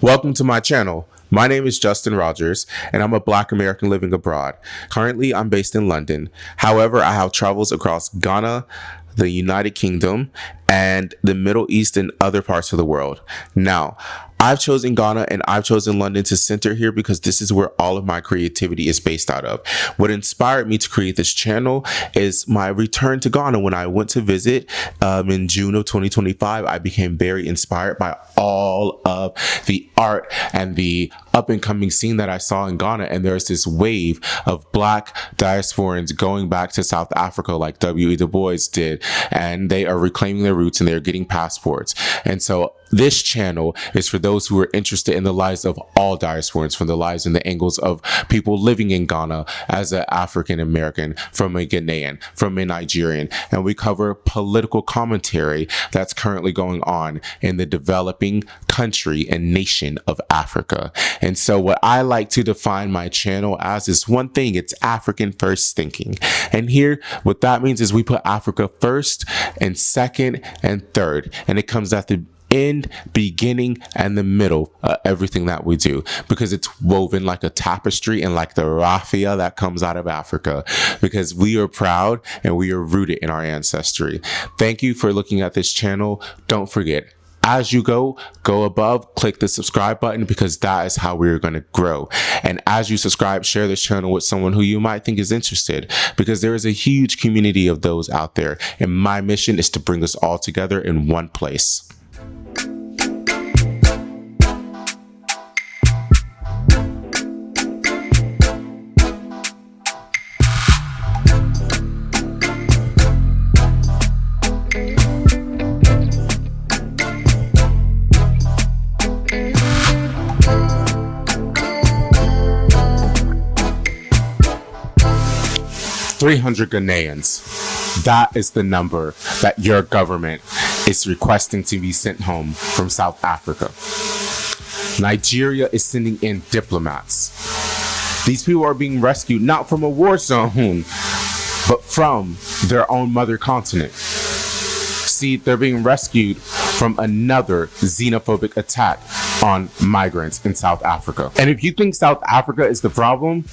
Welcome to my channel. My name is Justin Rogers, and I'm a Black American living abroad. Currently, I'm based in London. However, I have travels across Ghana, the United Kingdom, and the Middle East and other parts of the world. Now, I've chosen Ghana and I've chosen London to center here because this is where all of my creativity is based out of. What inspired me to create this channel is my return to Ghana. When I went to visit in June of 2025, I became very inspired by all of the art and the up and coming scene that I saw in Ghana. And there's this wave of Black diasporans going back to South Africa like W.E. Du Bois did, and they are reclaiming their roots and they're getting passports. And so this channel is for those who are interested in the lives of all diasporans, from the lives and the angles of people living in Ghana as an African American, from a Ghanaian, from a Nigerian. And we cover political commentary that's currently going on in the developing country and nation of Africa. And so what I like to define my channel as is one thing: it's African first thinking. And here, what that means is we put Africa first and second and third. And it comes at the end, beginning, and the middle of everything that we do, because it's woven like a tapestry and like the raffia that comes out of Africa, because we are proud and we are rooted in our ancestry. Thank you for looking at this channel. Don't forget, as you go above, click the subscribe button, because that is how we're going to grow. And as you subscribe, share this channel with someone who you might think is interested, because there is a huge community of those out there. And my mission is to bring us all together in one place. 300 Ghanaians. That is the number that your government is requesting to be sent home from South Africa. Nigeria is sending in diplomats. These people are being rescued not from a war zone, but from their own mother continent. See, they're being rescued from another xenophobic attack on migrants in South Africa. And if you think South Africa is the problem,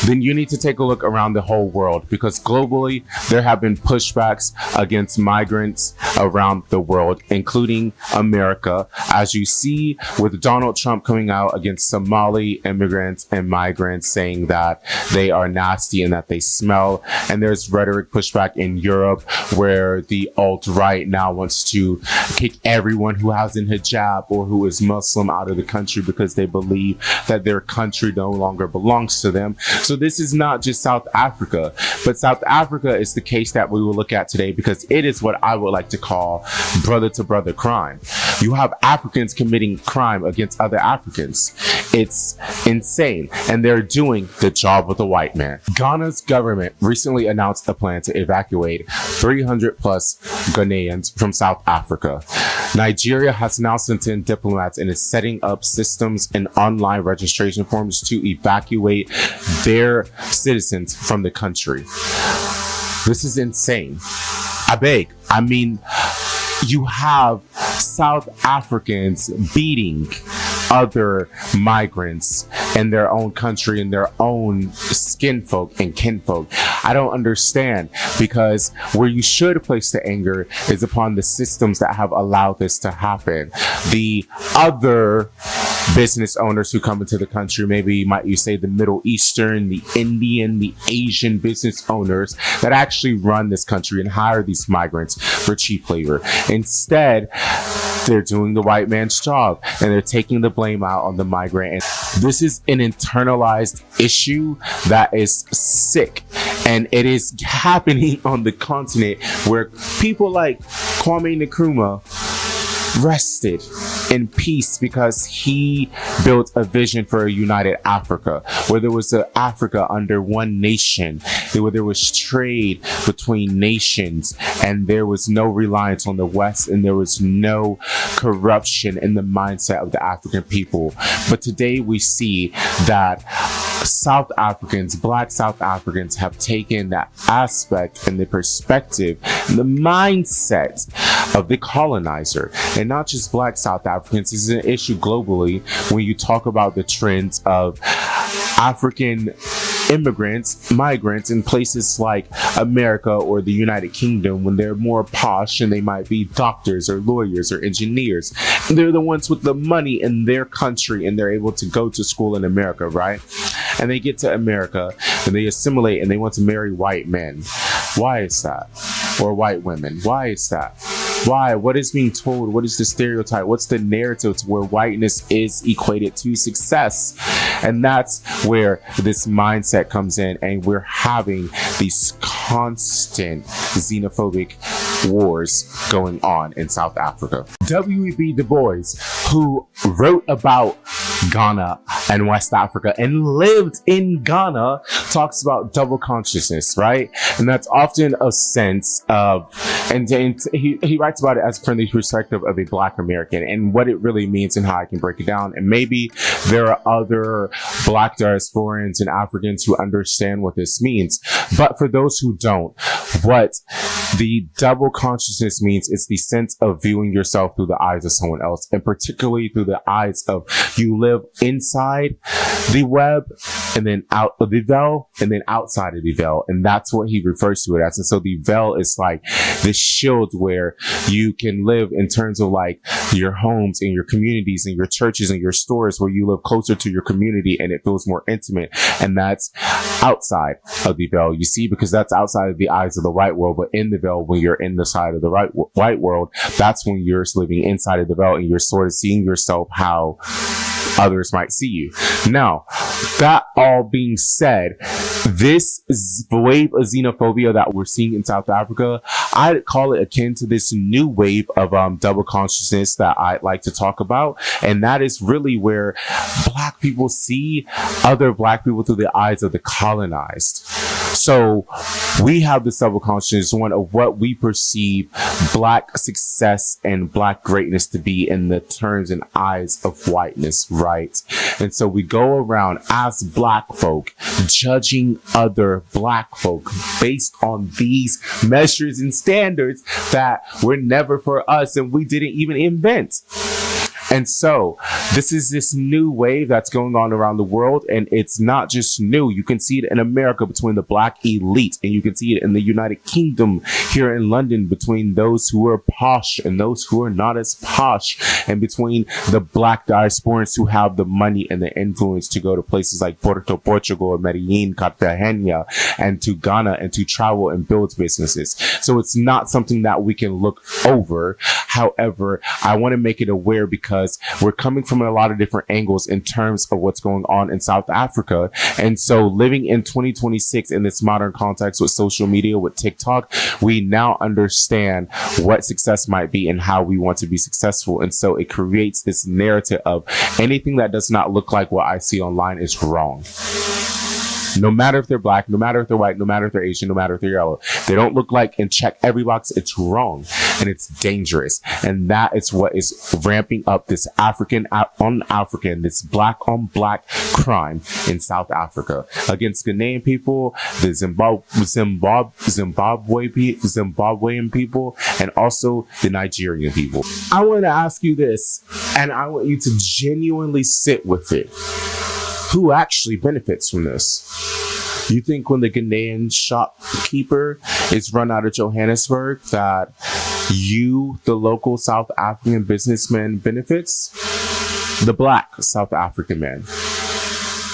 then you need to take a look around the whole world, because globally there have been pushbacks against migrants around the world, including America, as you see with Donald Trump coming out against Somali immigrants and migrants, saying that they are nasty and that they smell. And there's rhetoric pushback in Europe, where the alt-right now wants to kick everyone who has a hijab or who is Muslim out of the country because they believe that their country no longer belongs to them. So this is not just South Africa, but South Africa is the case that we will look at today, because it is what I would like to call brother-to-brother crime. You have Africans committing crime against other Africans. It's insane, and they're doing the job of the white man. Ghana's government recently announced a plan to evacuate 300 plus Ghanaians from South Africa. Nigeria has now sent in diplomats and is setting up systems and online registration forms to evacuate their citizens from the country. This is insane. I mean, you have South Africans beating other migrants in their own country, in their own skinfolk and kinfolk. I don't understand, because where you should place the anger is upon the systems that have allowed this to happen. The other business owners who come into the country, maybe might you say the Middle Eastern, the Indian, the Asian business owners that actually run this country and hire these migrants for cheap labor. Instead, they're doing the white man's job and they're taking the blame out on the migrant. And this is an internalized issue that is sick, and it is happening on the continent where people like Kwame Nkrumah rested in peace because he built a vision for a united Africa, where there was an Africa under one nation, where there was trade between nations, and there was no reliance on the West, and there was no corruption in the mindset of the African people. But today we see that South Africans, Black South Africans, have taken that aspect and the perspective and the mindset of the colonizer. And not just Black South Africans, this is an issue globally when you talk about the trends of African immigrants, migrants in places like America or the United Kingdom, when they're more posh and they might be doctors or lawyers or engineers. They're the ones with the money in their country and they're able to go to school in America, right? And they get to America and they assimilate and they want to marry white men. Why is that? Or white women. Why is that? Why? What is being told? What is the stereotype? What's the narrative to where whiteness is equated to success? And that's where this mindset comes in, and we're having these constant xenophobic wars going on in South Africa. W.E.B. Du Bois, who wrote about Ghana and West Africa and lived in Ghana, talks about double consciousness, right? And that's often a sense of, and he writes about it as from the perspective of a Black American and what it really means and how I can break it down. And maybe there are other Black diasporans and Africans who understand what this means. But for those who don't, what the double consciousness means is the sense of viewing yourself through the eyes of someone else, and particularly through the eyes of you live inside the web and then out of the veil and then outside of the veil. And that's what he refers to it as. And so the veil is like this shield where you can live in terms of like your homes and your communities and your churches and your stores, where you live closer to your community and it feels more intimate. And that's outside of the veil, you see, because that's outside of the eyes of the white world. But in the veil, when you're in the side of the white world, that's when you're living inside of the veil and you're sort of seeing yourself how others might see you. Now, that all being said, this wave of xenophobia that we're seeing in South Africa, I'd call it akin to this new wave of double consciousness that I'd like to talk about. And that is really where Black people see other Black people through the eyes of the colonized. So we have this double consciousness, one of what we perceive Black success and Black greatness to be in the terms and eyes of whiteness, right? And so we go around as Black folk judging other Black folk based on these measures and standards that were never for us and we didn't even invent. And so this is this new wave that's going on around the world, and it's not just new. You can see it in America between the Black elite, and you can see it in the United Kingdom here in London between those who are posh and those who are not as posh, and between the Black diasporans who have the money and the influence to go to places like Portugal, Medellin, Cartagena, and to Ghana and to travel and build businesses. So it's not something that we can look over. However, I want to make it aware because we're coming from a lot of different angles in terms of what's going on in South Africa. And so living in 2026 in this modern context with social media, with TikTok, we now understand what success might be and how we want to be successful. And so it creates this narrative of anything that does not look like what I see online is wrong. No matter if they're Black, no matter if they're white, no matter if they're Asian, no matter if they're yellow, they don't look like and check every box. It's wrong and it's dangerous. And that is what is ramping up this African on African, this Black on Black crime in South Africa against Ghanaian people, the Zimbabwean people, and also the Nigerian people. I want to ask you this, and I want you to genuinely sit with it. Who actually benefits from this? You think when the Ghanaian shopkeeper is run out of Johannesburg that you, the local South African businessman, benefits? The Black South African man?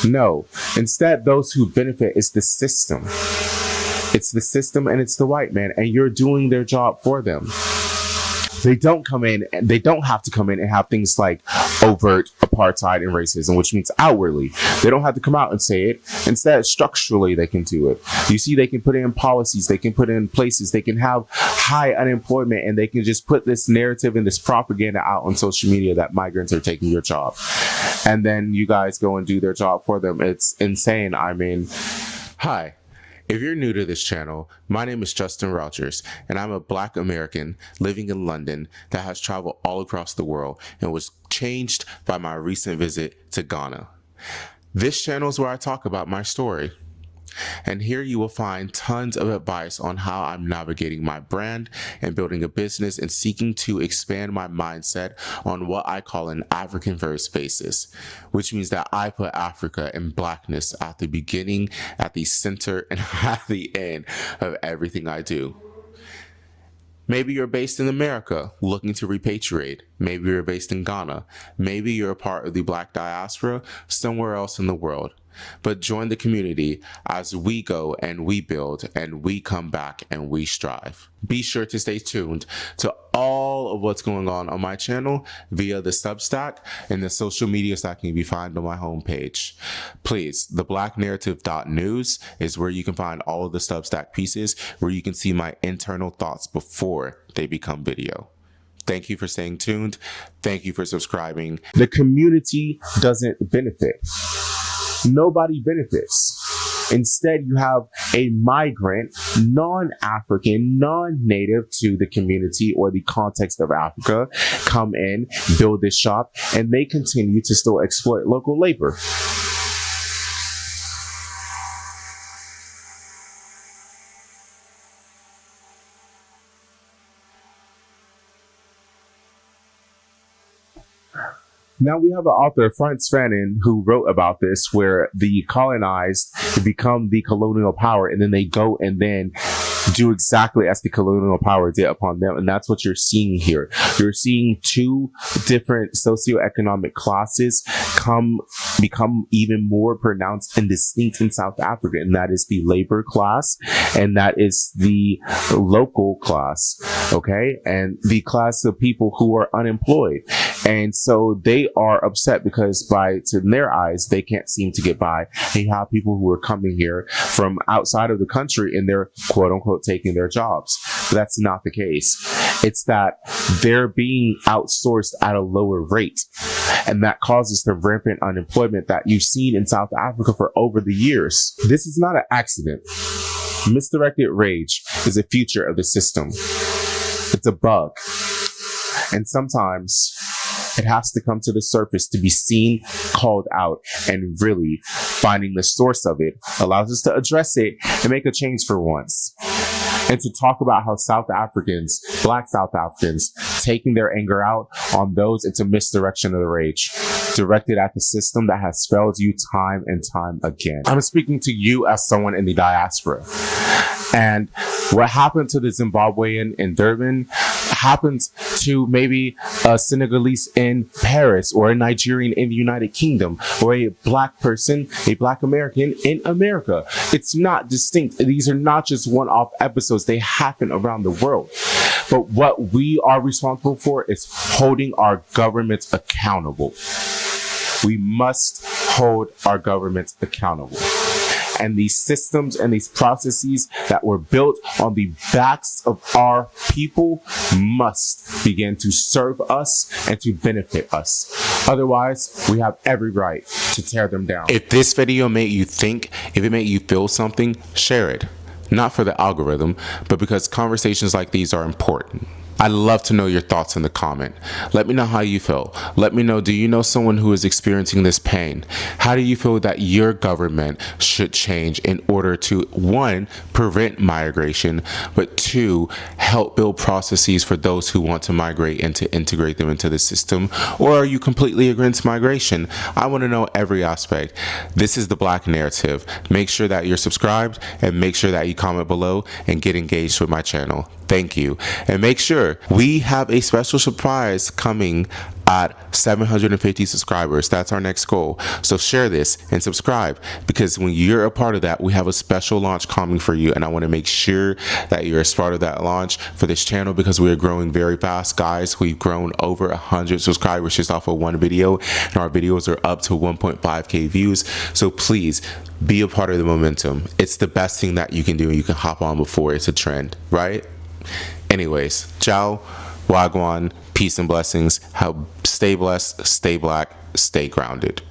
No. Instead, those who benefit is the system. It's the system and it's the white man, and you're doing their job for them. They don't come in, and they don't have to come in and have things like overt apartheid and racism, which means outwardly. They don't have to come out and say it. Instead, structurally, they can do it. You see, they can put in policies, they can put in places, they can have high unemployment, and they can just put this narrative and this propaganda out on social media that migrants are taking your job. And then you guys go and do their job for them. It's insane. I mean, hi. If you're new to this channel, my name is Justin Rogers, and I'm a Black American living in London that has traveled all across the world and was changed by my recent visit to Ghana. This channel is where I talk about my story. And here you will find tons of advice on how I'm navigating my brand and building a business and seeking to expand my mindset on what I call an African first basis, which means that I put Africa and Blackness at the beginning, at the center, and at the end of everything I do. Maybe you're based in America looking to repatriate. Maybe you're based in Ghana. Maybe you're a part of the Black diaspora somewhere else in the world. But join the community as we go and we build and we come back and we strive. Be sure to stay tuned to all of what's going on my channel via the Substack and the social medias that can be found on my homepage. Please, theblacknarrative.news is where you can find all of the Substack pieces, where you can see my internal thoughts before they become video. Thank you for staying tuned. Thank you for subscribing. The community doesn't benefit. Nobody benefits. Instead, you have a migrant, non-African, non-native to the community or the context of Africa come in, build this shop, and they continue to still exploit local labor. Now we have an author, Frantz Fanon, who wrote about this, where the colonized become the colonial power, and then they go and then do exactly as the colonial power did upon them. And that's what you're seeing here. You're seeing two different socioeconomic classes become even more pronounced and distinct in South Africa. And that is the labor class, and that is the local class, okay? And the class of people who are unemployed. And so they are upset because in their eyes, they can't seem to get by. They have people who are coming here from outside of the country and they're quote unquote taking their jobs. But that's not the case. It's that they're being outsourced at a lower rate. And that causes the rampant unemployment that you've seen in South Africa for over the years. This is not an accident. Misdirected rage is a feature of the system. It's a bug. And sometimes it has to come to the surface to be seen, called out, and really finding the source of it allows us to address it and make a change for once. And to talk about how South Africans, Black South Africans, taking their anger out on those into misdirection of the rage, directed at the system that has failed you time and time again. I'm speaking to you as someone in the diaspora. And what happened to the Zimbabwean in Durban happens to maybe a Senegalese in Paris, or a Nigerian in the United Kingdom, or a Black person, a Black American in America. It's not distinct. These are not just one-off episodes. They happen around the world. But what we are responsible for is holding our governments accountable. We must hold our governments accountable. And these systems and these processes that were built on the backs of our people must begin to serve us and to benefit us. Otherwise, we have every right to tear them down. If this video made you think, if it made you feel something, share it. Not for the algorithm, but because conversations like these are important. I'd love to know your thoughts in the comment. Let me know how you feel. Let me know, do you know someone who is experiencing this pain? How do you feel that your government should change in order to, one, prevent migration, but two, help build processes for those who want to migrate and to integrate them into the system? Or are you completely against migration? I want to know every aspect. This is The Black Narrative. Make sure that you're subscribed and make sure that you comment below and get engaged with my channel. Thank you. And make sure we have a special surprise coming at 750 subscribers. That's our next goal. So share this and subscribe, because when you're a part of that, we have a special launch coming for you. And I want to make sure that you're a part of that launch for this channel, because we are growing very fast, guys. We've grown over 100 subscribers just off of one video, and our videos are up to 1.5K views. So please be a part of the momentum. It's the best thing that you can do. You can hop on before it's a trend, right? Anyways, ciao, wagwan, peace and blessings. Stay blessed, stay black, stay grounded.